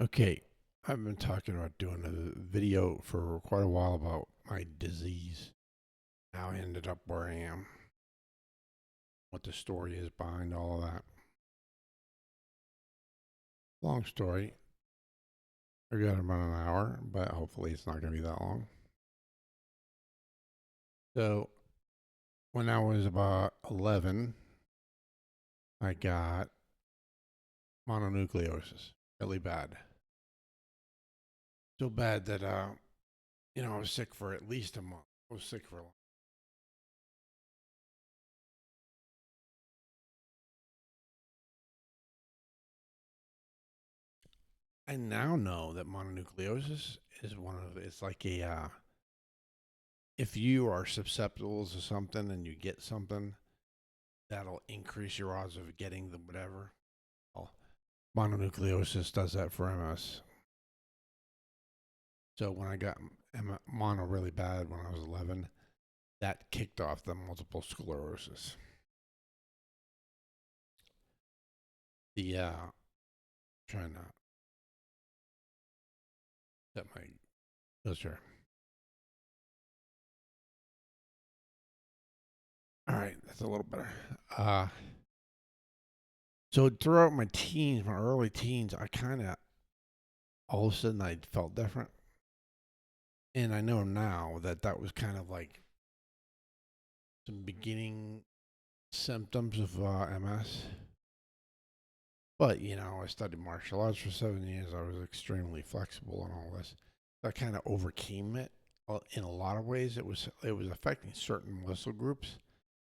Okay, I've been talking about doing a video for quite a while about my disease. How I ended up where I am, what the story is behind all of that. Long story. I got about an hour, but hopefully it's not going to be that long. So, when I was about 11, I got mononucleosis. Really bad. So bad that, I was sick for at least a month. I was sick for a long. I now know that mononucleosis is it's like if you are susceptible to something and you get something, that'll increase your odds of getting the whatever. Well, mononucleosis does that for MS. So when I got mono really bad when I was 11, that kicked off the multiple sclerosis. The trying to set my filter. All right, that's a little better. Uh, so throughout my teens, my early teens, I kind of all of a sudden I felt different, and I know now that that was kind of like some beginning symptoms of MS. But, I studied martial arts for 7 years. I was extremely flexible and all this. I kind of overcame it in a lot of ways. It was affecting certain muscle groups.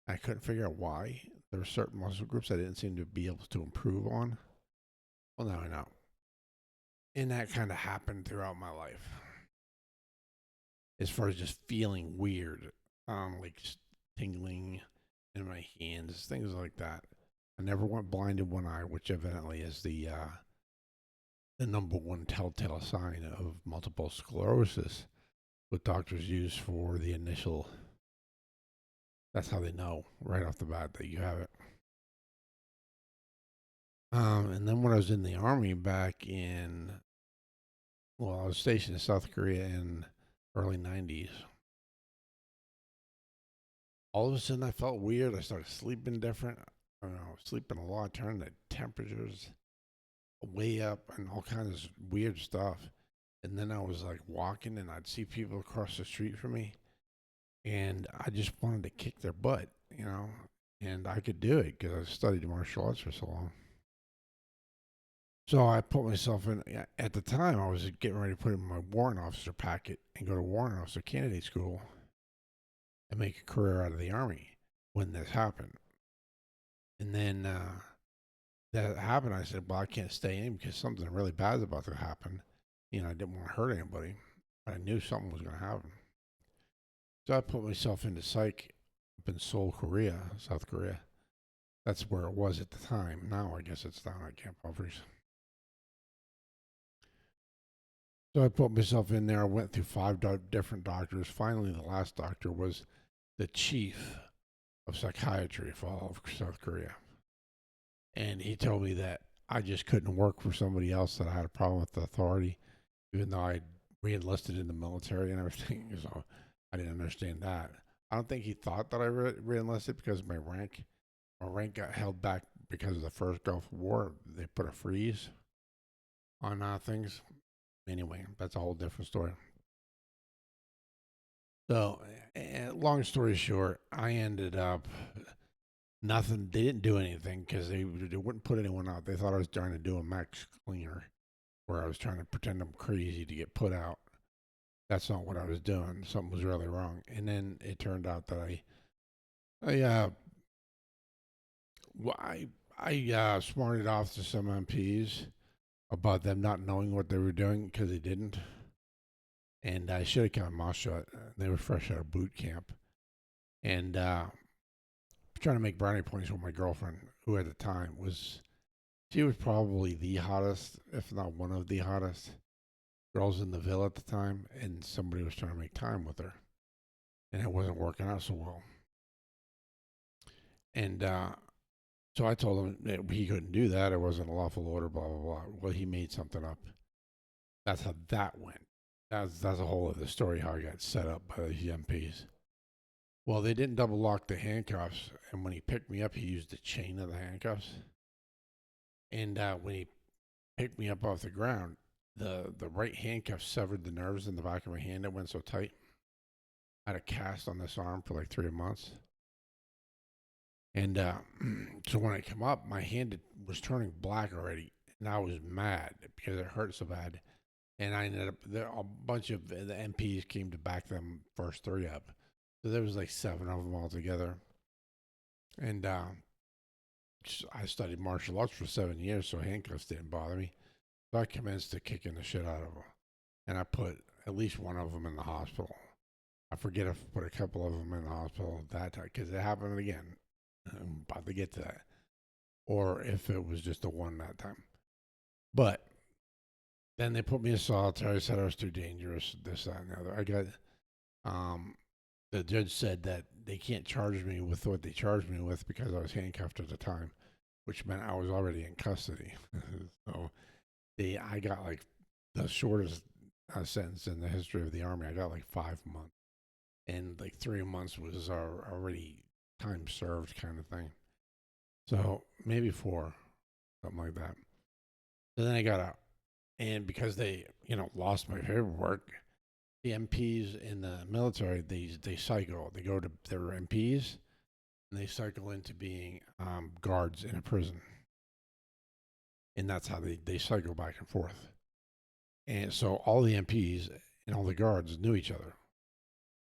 I couldn't figure out why. There were certain muscle groups I didn't seem to be able to improve on. Well, now I know. And that kind of happened throughout my life. As far as just feeling weird, like just tingling in my hands, things like that. I never went blind in one eye, which evidently is the number one telltale sign of multiple sclerosis. What doctors use for the initial, that's how they know right off the bat that you have it. And then when I was in the army back in, well, I was stationed in South Korea in early 90s. All of a sudden, I felt weird. I started sleeping different. I don't know, sleeping a lot, turning the temperatures way up, and all kinds of weird stuff. And then I was like walking, and I'd see people across the street from me, and I just wanted to kick their butt. And I could do it because I studied martial arts for so long. So I put myself in. At the time, I was getting ready to put in my warrant officer packet and go to warrant officer candidate school and make a career out of the army when this happened. And then that happened. I said, "Well, I can't stay in because something really bad is about to happen." I didn't want to hurt anybody, but I knew something was going to happen. So I put myself into psych up in Seoul, Korea, South Korea. That's where it was at the time. Now I guess it's down at Camp Humphreys. So I put myself in there. I went through five different doctors. Finally, the last doctor was the chief of psychiatry for all of South Korea. And he told me that I just couldn't work for somebody else, that I had a problem with the authority, even though I re-enlisted in the military and everything. So I didn't understand that. I don't think he thought that I re-enlisted because of my rank got held back because of the first Gulf War. They put a freeze on things. Anyway, that's a whole different story. So, long story short, I ended up nothing. They didn't do anything because they wouldn't put anyone out. They thought I was trying to do a max cleaner, where I was trying to pretend I'm crazy to get put out. That's not what I was doing. Something was really wrong. And then it turned out that I well, I smarted off to some MPs about them not knowing what they were doing because they didn't. And I should have kept my mouth shut. They were fresh out of boot camp. And trying to make brownie points with my girlfriend, who at the time she was probably the hottest, if not one of the hottest girls in the Ville at the time. And somebody was trying to make time with her. And it wasn't working out so well. And so I told him that he couldn't do that. It wasn't a lawful order, blah, blah, blah. Well, he made something up. That's how that went. That's a whole other story how I got set up by the MPs. Well, they didn't double lock the handcuffs, and when he picked me up, he used the chain of the handcuffs. And when he picked me up off the ground, the right handcuff severed the nerves in the back of my hand. It went so tight. I had a cast on this arm for like 3 months. And so when I come up, my hand was turning black already, and I was mad because it hurt so bad. And I ended up a bunch of the MPs came to back them first three up, so there was like 7 of them all together. And I studied martial arts for 7 years, so handcuffs didn't bother me. So I commenced to kicking the shit out of them, and I put at least one of them in the hospital. I forget if I put a couple of them in the hospital that time because it happened again. I'm about to get to that, or if it was just the one that time. But then they put me in solitary. Said I was too dangerous. This, that, and the other. I got. The judge said that they can't charge me with what they charged me with because I was handcuffed at the time, which meant I was already in custody. So I got like the shortest sentence in the history of the army. I got like 5 months, and like 3 months was already time served kind of thing. So maybe 4, something like that. So then I got out, and because they lost my paperwork, the MPs in the military they cycle. They go to their MPs and they cycle into being guards in a prison, and that's how they cycle back and forth. And so all the MPs and all the guards knew each other.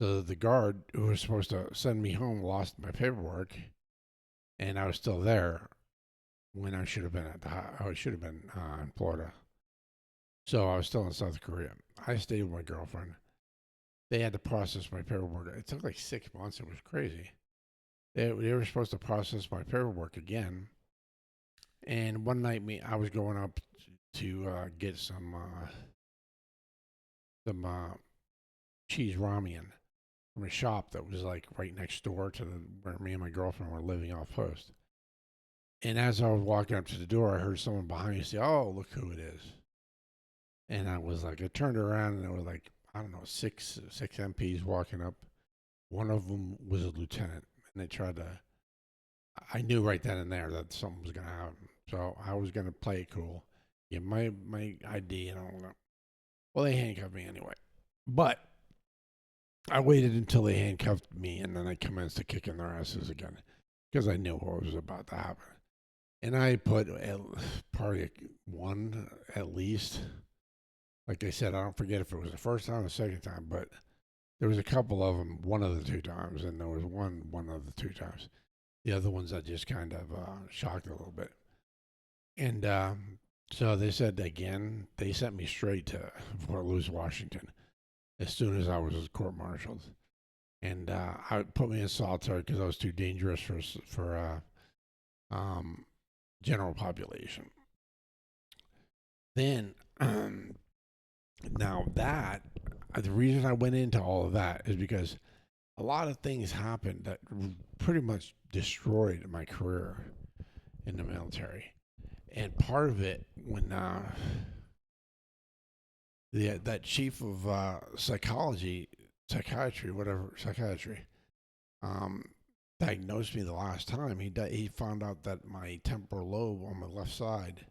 So the guard who was supposed to send me home lost my paperwork, and I was still there when I should have been I should have been in Florida. So I was still in South Korea. I stayed with my girlfriend. They had to process my paperwork. It took like 6 months. It was crazy. They were supposed to process my paperwork again. And one night, I was going up to get some cheese ramen from a shop that was like right next door to where me and my girlfriend were living off post. And as I was walking up to the door, I heard someone behind me say, "Oh, look who it is!" And I was like, I turned around and there were like I don't know six MPs walking up. One of them was a lieutenant, and they tried to. I knew right then and there that something was going to happen, so I was going to play it cool, get my ID and all that. Well, they handcuffed me anyway, but I waited until they handcuffed me, and then I commenced to kicking their asses again because I knew what was about to happen. And I put probably one at least. Like I said, I don't forget if it was the first time or the second time, but there was a couple of them, one of the 2 times, and there was one of the 2 times. The other ones I just kind of shocked a little bit. And so they said again, they sent me straight to Fort Lewis, Washington, as soon as I was court-martialed. And I put me in solitary because I was too dangerous for general population. Then now that the reason I went into all of that is because a lot of things happened that pretty much destroyed my career in the military. And part of it when that chief of psychiatry, um, diagnosed me the last time. He found out that my temporal lobe on my left side,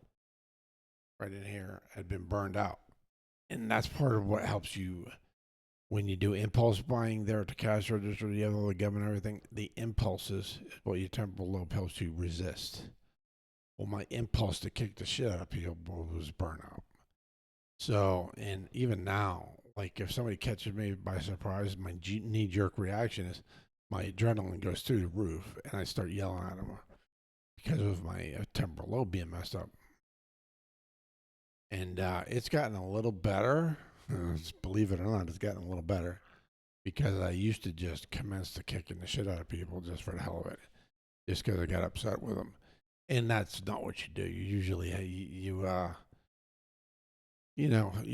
right in here, had been burned out, and that's part of what helps you when you do impulse buying there at the cash register, you have all the gum and everything. The impulses is what your temporal lobe helps you resist. Well, my impulse to kick the shit out of people was burnout. So, and even now, like if somebody catches me by surprise, my knee jerk reaction is my adrenaline goes through the roof and I start yelling at them because of my temporal lobe being messed up. And it's gotten a little better. Believe it or not, it's gotten a little better because I used to just commence to kicking the shit out of people just for the hell of it, just because I got upset with them. And that's not what you do. You usually you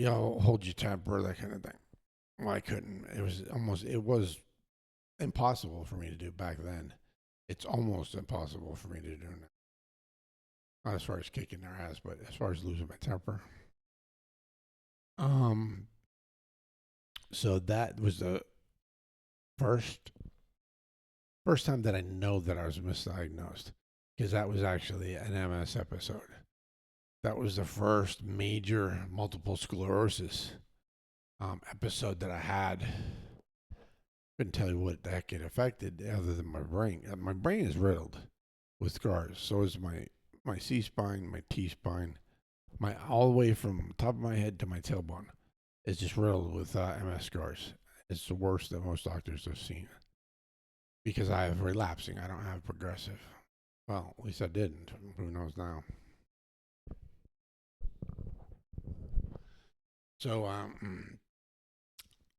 hold your temper, that kind of thing. Well, I couldn't. It was impossible for me to do back then. It's almost impossible for me to do now. Not as far as kicking their ass, but as far as losing my temper. Um, so that was the first first time that I know that I was misdiagnosed, because that was actually an MS episode. That was the first major multiple sclerosis episode that I had. Couldn't tell you what the heck it affected other than my brain. My brain is riddled with scars. So is my C spine, my T spine, my all the way from top of my head to my tailbone is just riddled with MS scars. It's the worst that most doctors have seen because I have relapsing. I don't have progressive. Well, at least I didn't. Who knows now? So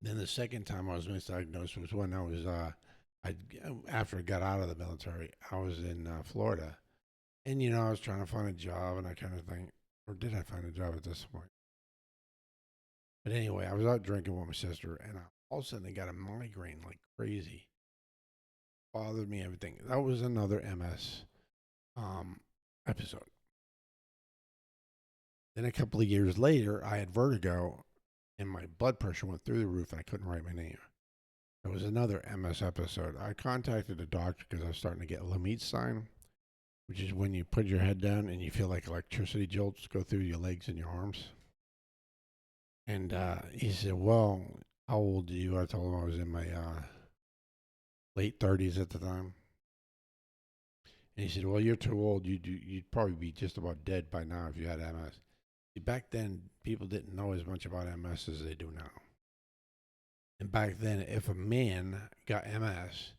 then the second time I was misdiagnosed was when I was I after I got out of the military. I was in Florida, and I was trying to find a job and that kind of thing. Or did I find a job at this point? But anyway, I was out drinking with my sister, and all of a sudden I got a migraine like crazy. Bothered me, everything. That was another MS um, episode. Then a couple of years later, I had vertigo, and my blood pressure went through the roof, and I couldn't write my name. It was another MS episode. I contacted a doctor because I was starting to get Lamitte sign, which is when you put your head down and you feel like electricity jolts go through your legs and your arms. And he said, "Well, how old are you?" I told him I was in my late 30s at the time. And he said, "Well, you're too old. You'd probably be just about dead by now if you had MS." See, back then, people didn't know as much about MS as they do now. And back then, if a man got MS,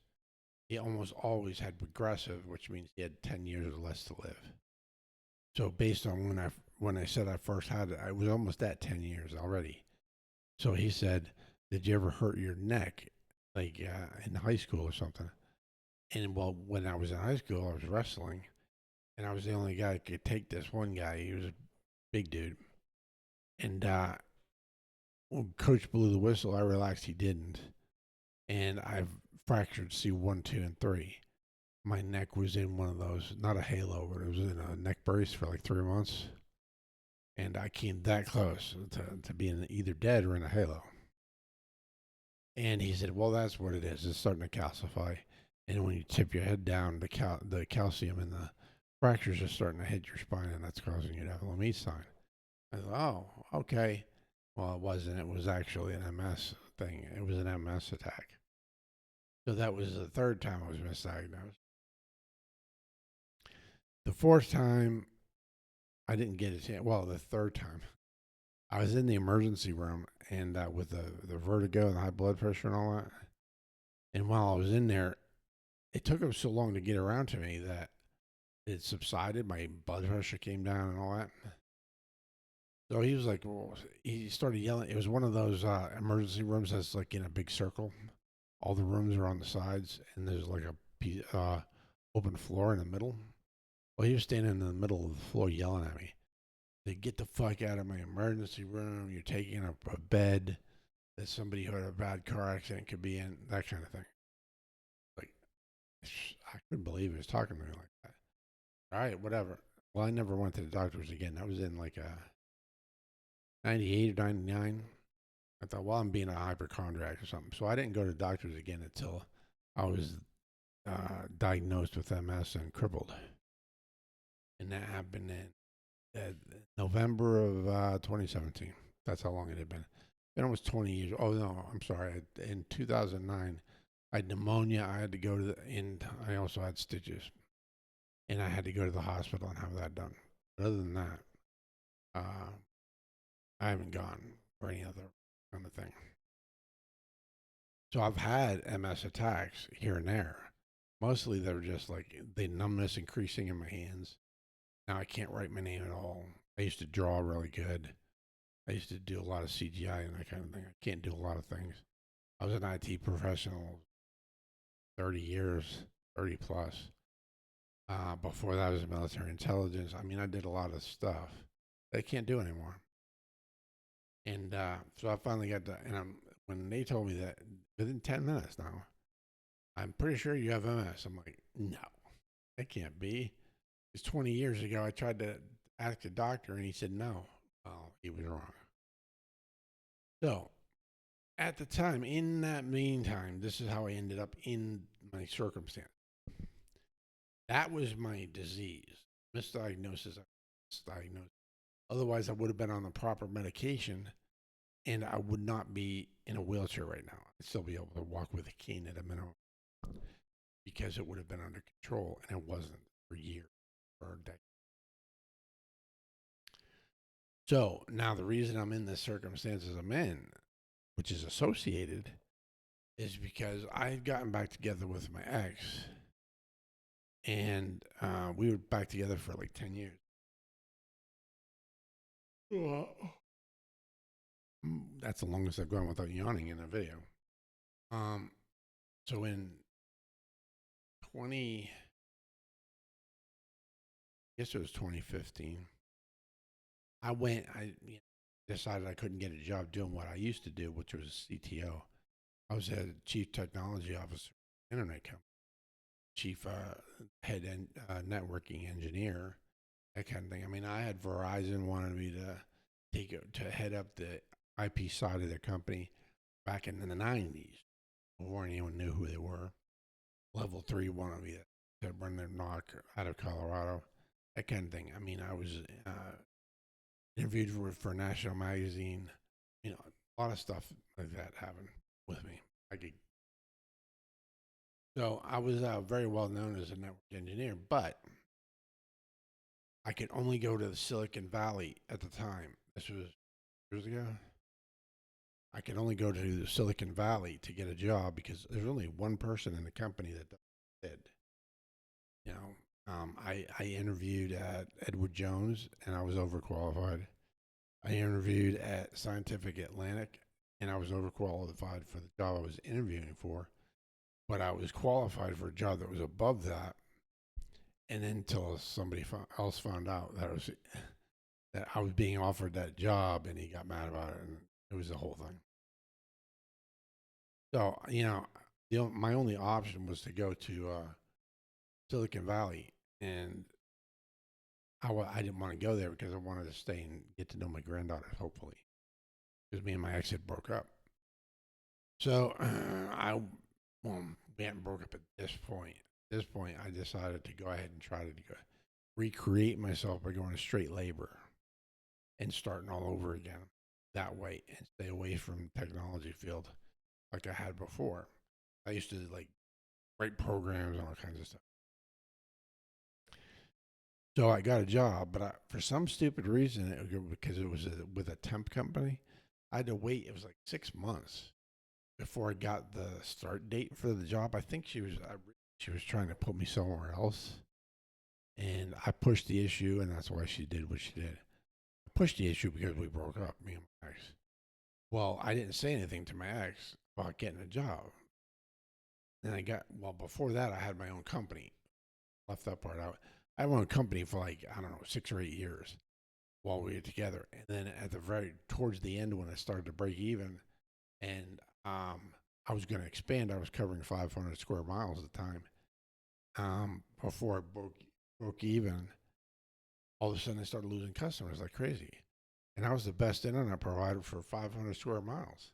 he almost always had progressive, which means he had 10 years or less to live. So based on when I said I first had it, I was almost at 10 years already. So he said, "Did you ever hurt your neck, like in high school or something?" And well, when I was in high school, I was wrestling, and I was the only guy that could take this one guy. He was a big dude, and when Coach blew the whistle, I relaxed. He didn't, and I've fractured C1, 2, and 3. My neck was in one of those, not a halo, but it was in a neck brace for like 3 months. And I came that close to being either dead or in a halo. And he said, "Well, that's what it is. It's starting to calcify. And when you tip your head down, the calcium in the fractures are starting to hit your spine, and that's causing you to have a Lamitte sign." I thought, "Oh, okay." Well, it wasn't. It was actually an MS thing. It was an MS attack. So that was the third time I was misdiagnosed. The fourth time, I didn't get it. Well, the third time, I was in the emergency room and with the vertigo and the high blood pressure and all that. And while I was in there, it took him so long to get around to me that it subsided. My blood pressure came down and all that. So he was like, well, he started yelling. It was one of those emergency rooms that's like in a big circle. All the rooms are on the sides, and there's like a open floor in the middle. Well, he was standing in the middle of the floor yelling at me. They get the fuck out of my emergency room. You're taking up a bed that somebody who had a bad car accident could be in, that kind of thing. Like, I couldn't believe he was talking to me like that. All right, whatever. Well, I never went to the doctors again. That was in like 98 or 99. I thought, well, I'm being a hypochondriac or something. So I didn't go to the doctors again until I was diagnosed with MS and crippled. And that happened in November of 2017. That's how long it had been. Been almost 20 years. Oh, no, I'm sorry. In 2009, I had pneumonia. I had to go to and I also had stitches. And I had to go to the hospital and have that done. But other than that, uh, I haven't gone for any other kind of thing. So I've had MS attacks here and there. Mostly they're just like the numbness increasing in my hands. Now I can't write my name at all. I used to draw really good. I used to do a lot of CGI and that kind of thing. I can't do a lot of things. I was an IT professional 30 years, 30 plus. Before that, I was in military intelligence. I mean, I did a lot of stuff that I can't do anymore. And so I finally got to, and when they told me that within 10 minutes now, I'm pretty sure you have MS. I'm like, no, that can't be. It's 20 years ago. I tried to ask a doctor and he said no. Well, he was wrong. So at the time, in that meantime, this is how I ended up in my circumstance. That was my disease, misdiagnosis, misdiagnosis. Otherwise, I would have been on the proper medication, and I would not be in a wheelchair right now. I'd still be able to walk with a cane at a minimum because it would have been under control, and it wasn't for years or decades. So now the reason I'm in the circumstances I'm in, which is associated, is because I've gotten back together with my ex, and we were back together for like 10 years. Well, that's the longest I've gone without yawning in a video. Um, so in 20, I guess it was 2015, I decided I couldn't get a job doing what I used to do, which was CTO. I was a chief technology officer, internet company, chief head networking engineer, that kind of thing. I mean, I had Verizon wanted me to take it to head up the IP side of their company back in the 90s before anyone knew who they were. Level 3 wanted me to run their knock out of Colorado, that kind of thing. I mean, I was interviewed for National Magazine, a lot of stuff like that happened with me. I could, so I was very well known as a network engineer, but I could only go to the Silicon Valley at the time. This was years ago. I could only go to the Silicon Valley to get a job because there's only one person in the company that did. I interviewed at Edward Jones and I was overqualified. I interviewed at Scientific Atlantic and I was overqualified for the job I was interviewing for, but I was qualified for a job that was above that. And then until somebody else found out that I was being offered that job, and he got mad about it, and it was the whole thing. So my only option was to go to Silicon Valley, and I didn't want to go there because I wanted to stay and get to know my granddaughter, hopefully, because me and my ex had broke up. So we hadn't broke up at this point. At this point, I decided to go ahead and try to recreate myself by going to straight labor and starting all over again that way and stay away from technology field like I had before. I used to like write programs and all kinds of stuff. So I got a job, but for some stupid reason, because it was with a temp company, I had to wait. It was like 6 months before I got the start date for the job. I think she was trying to put me somewhere else, and I pushed the issue, and that's why she did what she did. I pushed the issue because we broke up, me and my ex. Well, I didn't say anything to my ex about getting a job. Then before that, I had my own company. Left that part out. I had my own company for like, I don't know, 6 or 8 years while we were together. And then towards the end, when I started to break even and I was going to expand, I was covering 500 square miles at the time. Before I broke even, all of a sudden I started losing customers like crazy. And I was the best internet provider for 500 square miles.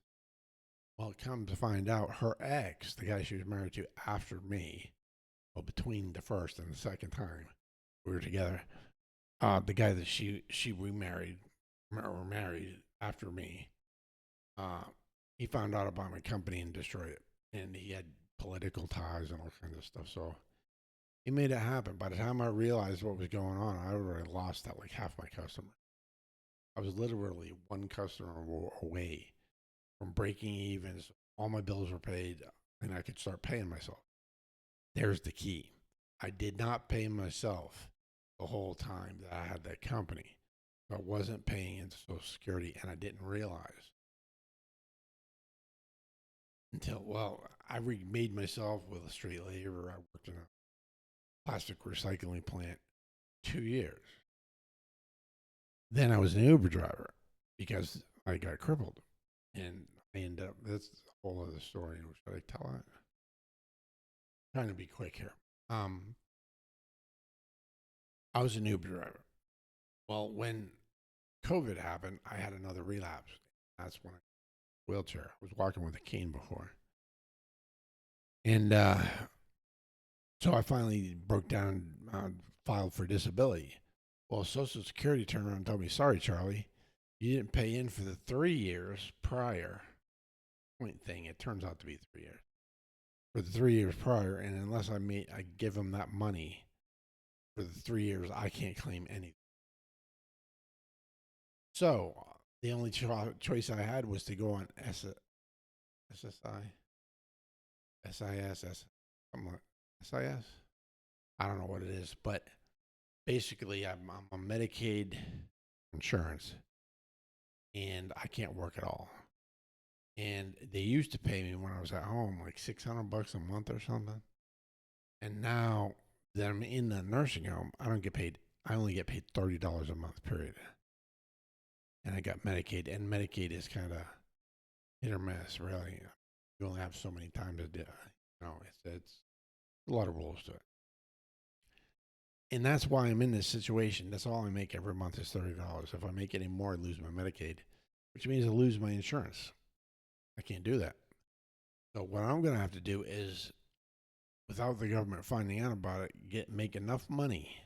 Well, it comes to find out her ex, the guy she was married to after me, well, between the first and the second time we were together, the guy that she remarried or married after me, uh, he found out about my company and destroyed it. And he had political ties and all kinds of stuff. So he made it happen. By the time I realized what was going on, I already lost that like half my customers. I was literally one customer away from breaking even. All my bills were paid, and I could start paying myself. There's the key. I did not pay myself the whole time that I had that company. I wasn't paying into Social Security, and I didn't realize until, I remade myself with a straight labor. I worked in a plastic recycling plant 2 years. Then I was an Uber driver because I got crippled, and I ended up. That's a whole other story. Should I tell it? Trying to be quick here. I was an Uber driver. Well, when COVID happened, I had another relapse. That's when wheelchair. I was walking with a cane before. And so I finally broke down, filed for disability. Well, Social Security turned around and told me, sorry, Charlie, you didn't pay in for the 3 years prior. Point thing, it turns out to be 3 years. For the 3 years prior, and unless I give them that money for the 3 years, I can't claim anything. So the only choice I had was to go on SSI, SIS, something like SIS. I don't know what it is, but basically I'm on Medicaid insurance, and I can't work at all. And they used to pay me when I was at home like $600 a month or something. And now that I'm in the nursing home, I don't get paid. I only get paid $30 a month, period. And I got Medicaid, and Medicaid is kind of hit or miss, really. You only have so many times to do it. It's a lot of rules to it. And that's why I'm in this situation. That's all I make every month is $30. If I make any more, I lose my Medicaid, which means I lose my insurance. I can't do that. So what I'm going to have to do is, without the government finding out about it, make enough money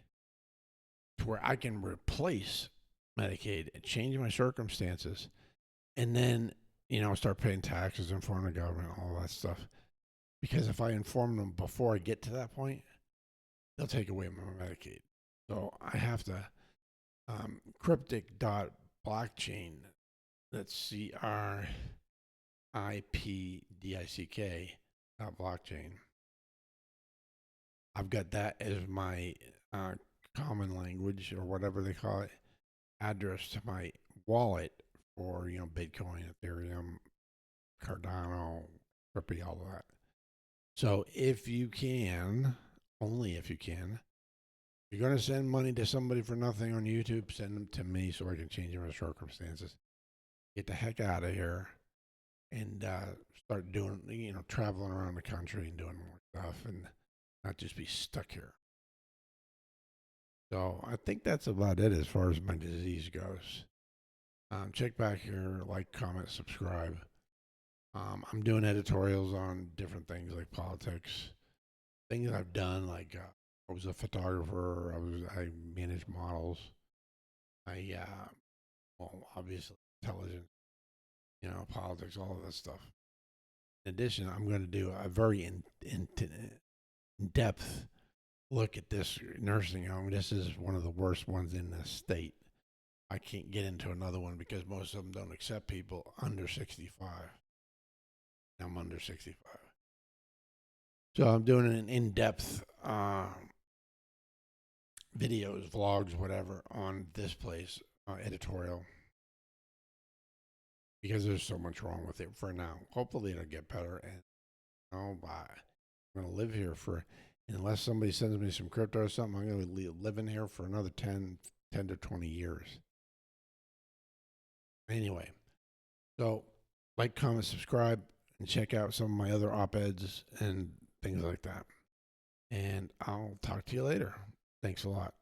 to where I can replace Medicaid and change my circumstances, and then start paying taxes, inform the government, all that stuff. Because if I inform them before I get to that point, they'll take away my Medicaid. So I have to cripdick.blockchain. That's cripdick.blockchain. I've got that as my common language, or whatever they call it, address to my wallet for Bitcoin, Ethereum, Cardano, Ripple, all of that. So if you can, only if you can, you're going to send money to somebody for nothing on YouTube, send them to me so I can change my circumstances. Get the heck out of here and start doing, traveling around the country and doing more stuff, and not just be stuck here. So I think that's about it as far as my disease goes. Check back here, like, comment, subscribe. I'm doing editorials on different things like politics, things I've done. Like I was a photographer. I managed models. Obviously television, politics, all of that stuff. In addition, I'm going to do a very in-depth look at this nursing home. This is one of the worst ones in the state. I can't get into another one because most of them don't accept people under 65. I'm under 65. So I'm doing an in-depth videos, vlogs, whatever, on this place, editorial, because there's so much wrong with it for now. Hopefully it'll get better, and I'm going to live here unless somebody sends me some crypto or something, I'm going to live in here for another 10 to 20 years. Anyway, so like, comment, subscribe, and check out some of my other op-eds and things like that. And I'll talk to you later. Thanks a lot.